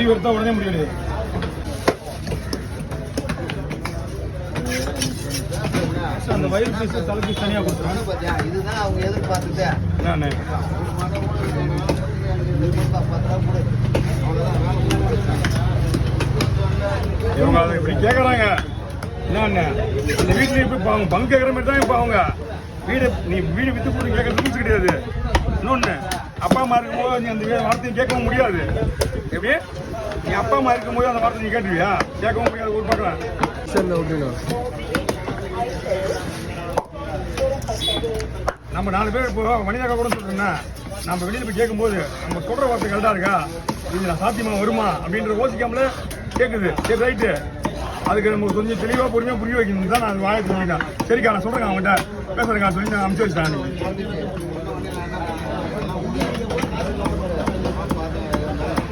முடிவு எடுத்தா உடனே முடிவு. அந்த வயிறு பீஸ் தலை பீஸ் தனியாக கொடுத்துருவோம். இதுதான் அவங்க எதிர்பார்த்துட்டு இவங்க அதை இப்படி கேட்குறாங்க. என்ன இந்த வீட்டில் இப்போ அவங்க பங்கு கேட்குற மாதிரி தான் இப்போ அவங்க நீ வீடு விற்று போட்டு கேட்கறது ரூல்ஸ் கிடையாது. இன்னொன்று அப்பா அம்மா இருக்கும்போது நீ அந்த வார்த்தையை கேட்கவும் முடியாது. எப்படி நீ அப்பா அம்மா இருக்கும்போது அந்த வார்த்தை நீ கேட்டுருவியா? கேட்கவும் முடியாது. ஒரு பார்க்கலாம் சரி ஓகேண்ணா. நம்ம 4 பேர் இப்போ மனிதாக கூட சொல்றோம்னா நம்ம வெளியில் போய் கேட்கும்போது நம்ம சொல்ற வார்த்தை கரெக்டாக இருக்கா, இது நான் சாத்தியமா வருமா அப்படின்ற யோசிக்காமலே கேட்குது. சரி ரைட்டு, அதுக்கு நம்ம கொஞ்சம் தெளிவாக பொறுமையாக புரிய வைக்கணும் தான் நான் வாயத்து வாங்கிட்டேன். சரிக்கா நான் சொல்கிறேன் அவங்ககிட்ட பேசுகிறேங்க சொல்லி நான் அனுப்பிச்சு வச்சிட்டேன்.